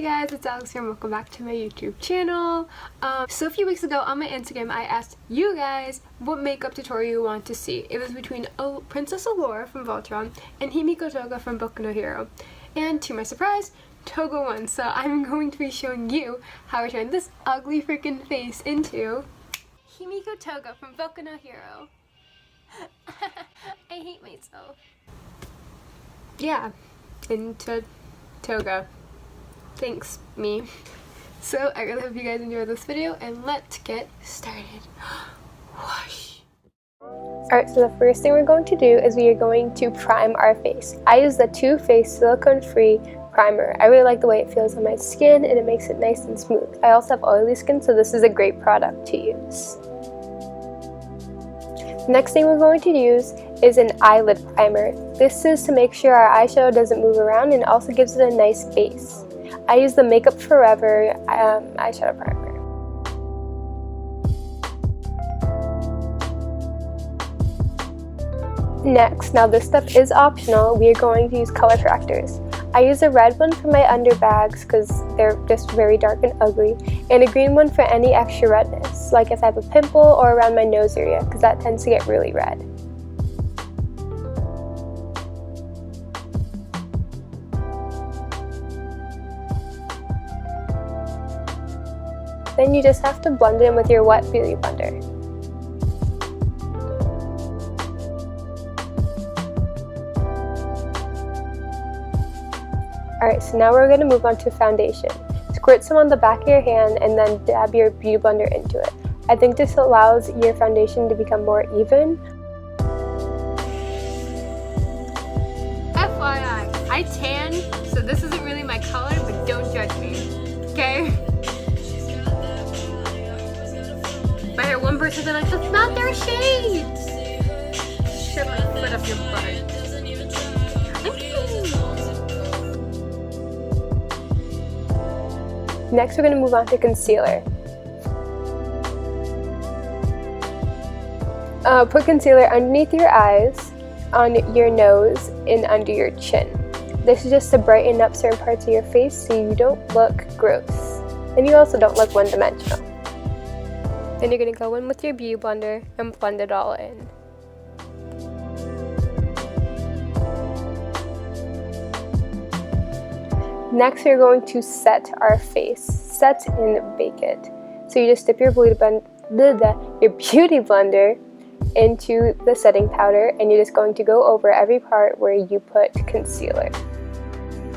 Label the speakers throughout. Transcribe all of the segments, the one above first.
Speaker 1: Hey guys, it's Alex here and welcome back to my YouTube channel. So a few weeks ago on my Instagram I asked you guys what makeup tutorial you want to see. It was between Princess Allure from Filt'r and Himiko Toga from Boku no Hero. And to my surprise, Toga won. So I'm going to be showing you how I turned this ugly freaking face into Himiko Toga from Boku no Hero. I hate myself. Yeah, into Toga. Thanks, me. So I really hope you guys enjoyed this video and let's get started. Whoosh. Alright, so the first thing we're going to do is we are going to prime our face. I use the Too Faced silicone free primer. I really like the way it feels on my skin and it makes it nice and smooth. I also have oily skin, so this is a great product to use. The next thing we're going to use is an eyelid primer. This is to make sure our eyeshadow doesn't move around and also gives it a nice base. I use the Makeup Forever eyeshadow primer. Next, now this step is optional, we are going to use color correctors. I use a red one for my underbags because they're just very dark and ugly, and a green one for any extra redness, like if I have a pimple or around my nose area, because that tends to get really red. Then you just have to blend it in with your wet beauty blender. Alright, so now we're going to move on to foundation. Squirt some on the back of your hand and then dab your beauty blender into it. I think this allows your foundation to become more even. FYI, I tan, so this isn't really my color, but don't judge me, okay? If I hear one person say like, that's not their shade! Shove my foot up your butt. Next, we're going to move on to concealer. Put concealer underneath your eyes, on your nose, and under your chin. This is just to brighten up certain parts of your face so you don't look gross. And you also don't look one-dimensional. Then you're going to go in with your beauty blender and blend it all in. Next, we're going to set our face. Set and bake it. So you just dip your beauty blender into the setting powder and you're just going to go over every part where you put concealer.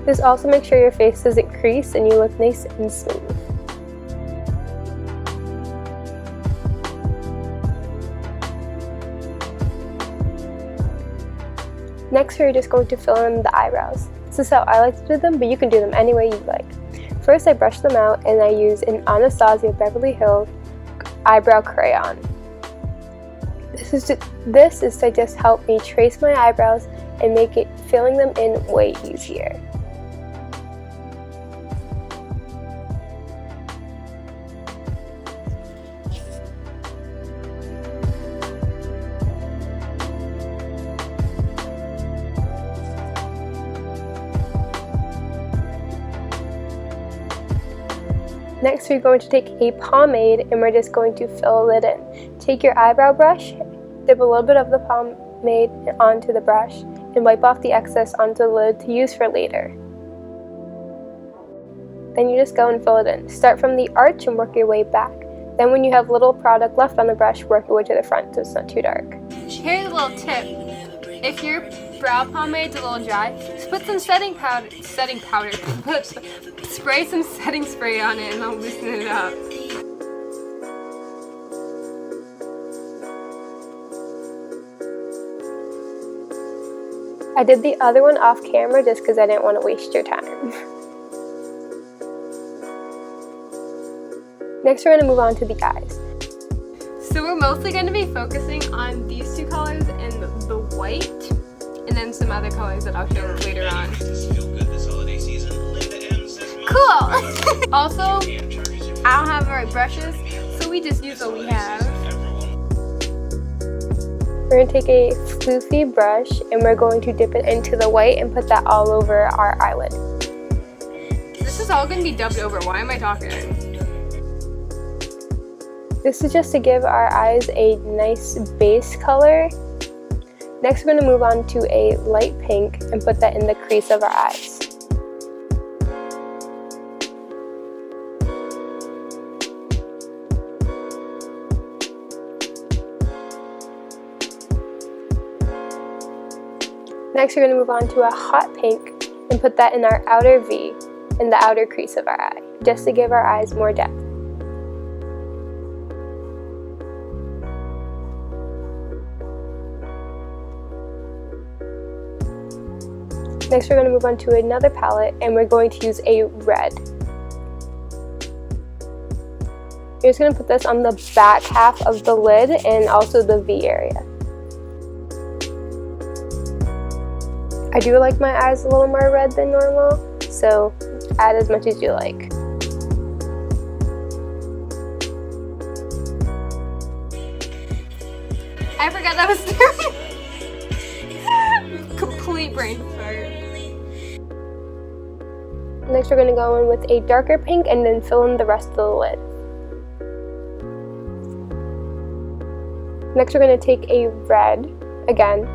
Speaker 1: Just also make sure your face doesn't crease and you look nice and smooth. Next, we're just going to fill in the eyebrows. This is how I like to do them, but you can do them any way you like. First, I brush them out and I use an ANASTASIA Beverly Hills eyebrow crayon. This is to just help me trace my eyebrows and make it filling them in way easier. Next, we're going to take a pomade and we're just going to fill it in. Take your eyebrow brush, dip a little bit of the pomade onto the brush, and wipe off the excess onto the lid to use for later. Then you just go and fill it in. Start from the arch and work your way back. Then when you have little product left on the brush, work your way to the front so it's not too dark. Here's a little tip. If your brow pomade's a little dry, just put some setting powder, spray some setting spray on it and I'll loosen it up. I did the other one off camera just because I didn't want to waste your time. Next, we're going to move on to the eyes. So we're mostly going to be focusing on these two colors and the white, and then some other colors that I'll show later on. Cool! Also, I don't have the right brushes, so we just use what we have. We're going to take a floofy brush and we're going to dip it into the white and put that all over our eyelid. This is all gonna be dubbed over. Why am I talking?
Speaker 2: This is just to give our eyes a nice base color. Next, we're going to move on to a light pink and put that in the crease of our eyes. Next, we're going to move on to a hot pink and put that in our outer V, in the outer crease of our eye, just to give our eyes more depth. Next, we're going to move on to another palette, and we're going to use a red. You're just going to put this on the back half of the lid and also the V area. I do like my eyes a little more red than normal, so add as much as you like.
Speaker 1: I forgot that was there. Complete brain fart.
Speaker 2: Next, we're going to go in with a darker pink and then fill in the rest of the lid. Next, we're going to take a red again,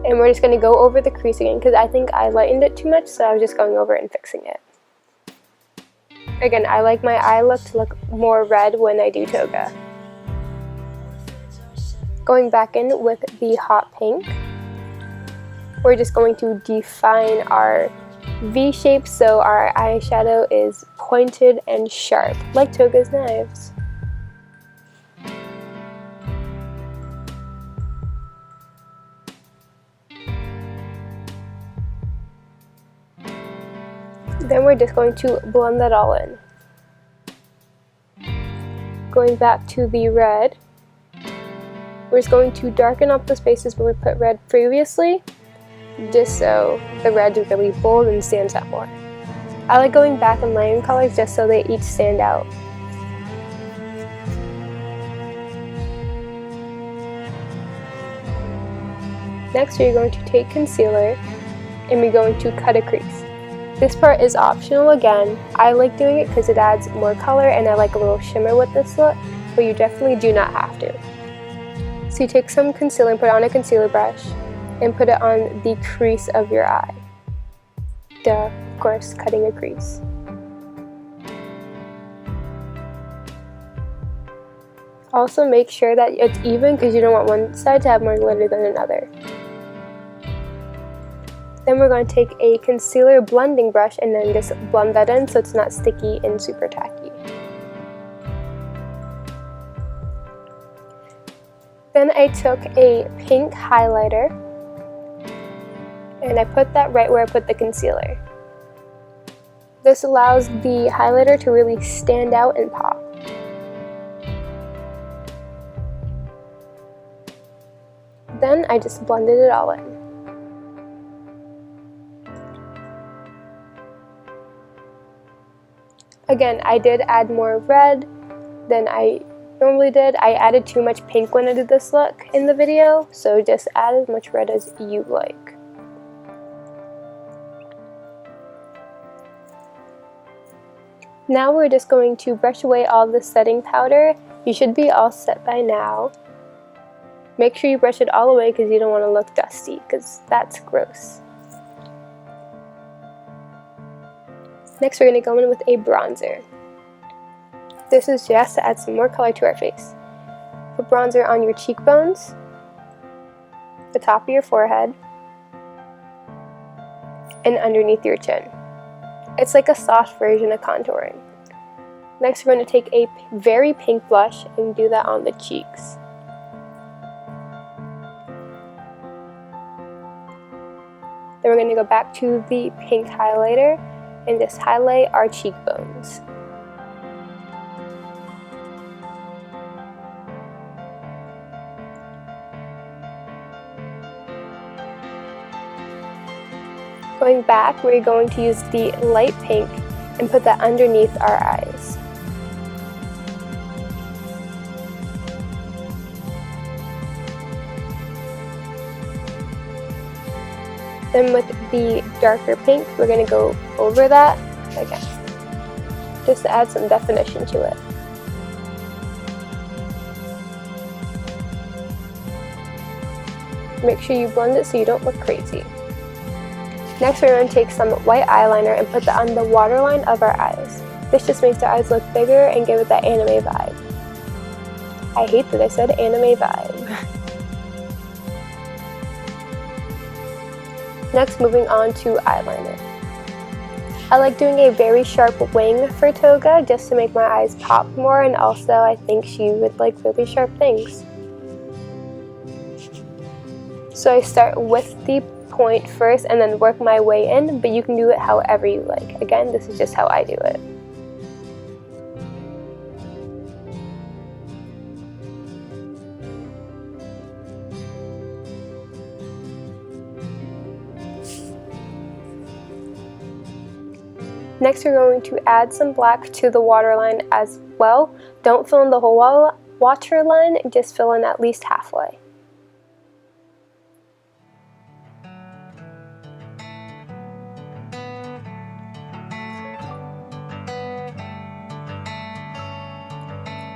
Speaker 2: and we're just going to go over the crease again because I think I lightened it too much, so I was just going over it and fixing it. Again, I like my eye look to look more red when I do Toga. Going back in with the hot pink, we're just going to define our V shape so our eyeshadow is pointed and sharp, like Toga's knives. Then we're just going to blend that all in. Going back to the red, we're just going to darken up the spaces where we put red previously, just so the red's really bold and stands out more. I like going back and layering colors just so they each stand out. Next, we're going to take concealer and we're going to cut a crease. This part is optional again. I like doing it because it adds more color and I like a little shimmer with this look, but you definitely do not have to. So you take some concealer and put it on a concealer brush and put it on the crease of your eye. Duh, of course, cutting a crease. Also make sure that it's even because you don't want one side to have more glitter than another. Then we're going to take a concealer blending brush and then just blend that in so it's not sticky and super tacky. Then I took a pink highlighter and I put that right where I put the concealer. This allows the highlighter to really stand out and pop. Then I just blended it all in. Again, I did add more red than I normally did. I added too much pink when I did this look in the video, so just add as much red as you like. Now we're just going to brush away all the setting powder. You should be all set by now. Make sure you brush it all away because you don't want to look dusty, because that's gross. Next, we're going to go in with a bronzer. This is just to add some more color to our face. Put bronzer on your cheekbones, the top of your forehead, and underneath your chin. It's like a soft version of contouring. Next, we're going to take a very pink blush and do that on the cheeks. Then we're going to go back to the pink highlighter and just highlight our cheekbones. Going back, we're going to use the light pink and put that underneath our eyes. Then with the darker pink, we're going to go over that again, just to add some definition to it. Make sure you blend it so you don't look crazy. Next, we're going to take some white eyeliner and put that on the waterline of our eyes. This just makes our eyes look bigger and give it that anime vibe. I hate that I said anime vibe. Next, moving on to eyeliner. I like doing a very sharp wing for Toga just to make my eyes pop more, and also I think she would like really sharp things. So I start with the point first and then work my way in, but you can do it however you like. Again, this is just how I do it. Next, we're going to add some black to the waterline as well. Don't fill in the whole waterline, just fill in at least halfway.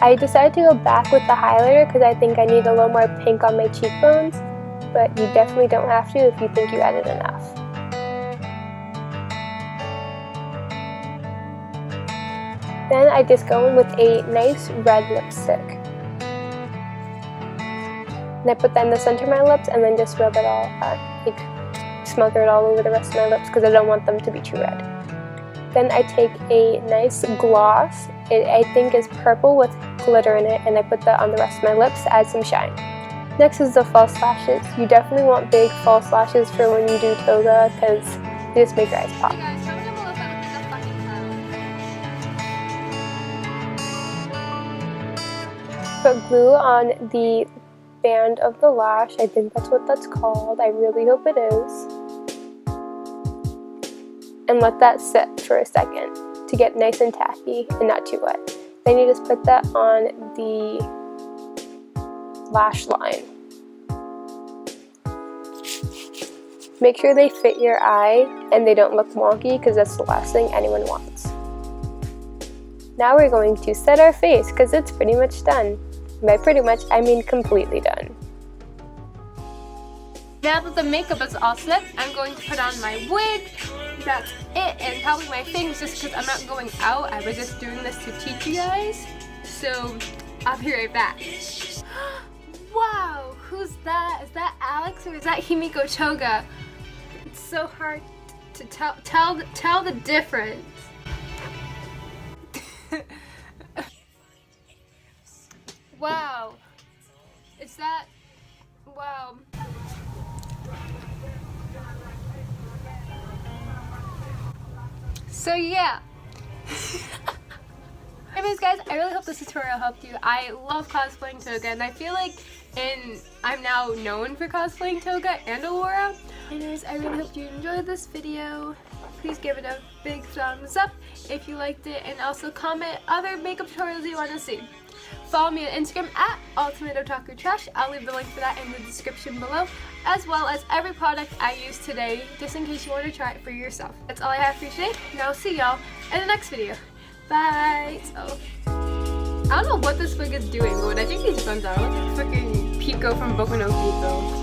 Speaker 2: I decided to go back with the highlighter because I think I need a little more pink on my cheekbones, but you definitely don't have to if you think you added enough. Then I just go in with a nice red lipstick. And I put that in the center of my lips and then just rub it all, smother it all over the rest of my lips because I don't want them to be too red. Then I take a nice gloss. It, I think, is purple with glitter in it, and I put that on the rest of my lips to add some shine. Next is the false lashes. You definitely want big false lashes for when you do Toga because they just make your eyes pop.
Speaker 1: Hey guys, comment down below if I look like a fucking clown.
Speaker 2: Put glue on the band of the lash. I think that's what that's called. I really hope it is. And let that sit for a second to get nice and tacky and not too wet. Then you just put that on the lash line. Make sure they fit your eye and they don't look wonky because that's the last thing anyone wants. Now we're going to set our face because it's pretty much done. By pretty much, I mean completely done.
Speaker 1: Now that the makeup is all set, I'm going to put on my wig. That's it, and probably my things just because I'm not going out. I was just doing this to teach you guys. So I'll be right back. Wow, who's that? Is that Alex or is that Himiko Toga? It's so hard to tell the difference. Wow. Is that... Wow. So yeah. Anyways guys, I really hope this tutorial helped you. I love cosplaying Toga and I feel like I'm now known for cosplaying Toga and Aurora. Anyways, I really hope you enjoyed this video. Please give it a big thumbs up if you liked it, and also comment other makeup tutorials you want to see. Follow me on Instagram at ultimateotakutrash. I'll leave the link for that in the description below, as well as every product I used today, just in case you want to try it for yourself. That's all I have for you today, and I'll see y'all in the next video. Bye! So, I don't know what this wig is doing, but I think these buns are. I look like freaking Pico from Boku no Pico.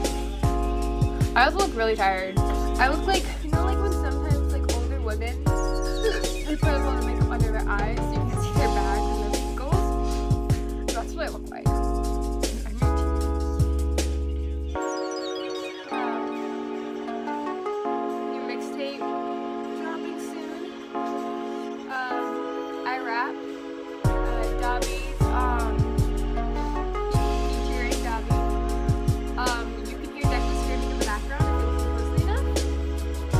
Speaker 1: I also look really tired. I look like, you know, like when sometimes like older women, they put a lot of makeup under their eyes so you can see their bags and their wrinkles. That's what I look like. New mixtape dropping soon. I rap. Dobby's featuring Dobby. You can hear Dex screaming in the background if you listen closely enough. I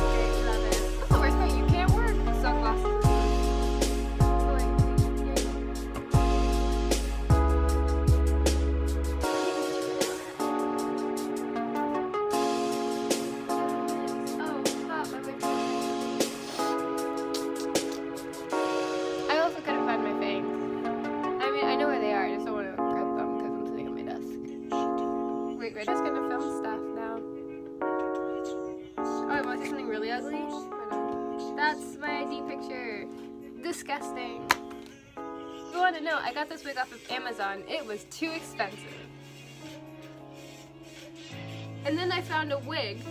Speaker 1: love it. That's the worst part, you can't wear sunglasses. I That's my ID picture. Disgusting. If you want to know, I got this wig off of Amazon. It was too expensive. And then I found a wig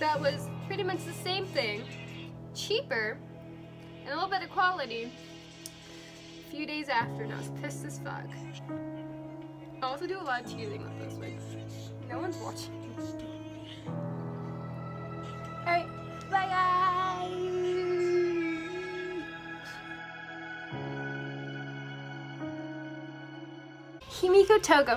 Speaker 1: that was pretty much the same thing, cheaper, and a little better quality. A few days after, and I was pissed as fuck. I also do a lot of teasing with those wigs. No one's watching. Alright, bye guys! Himiko Toga.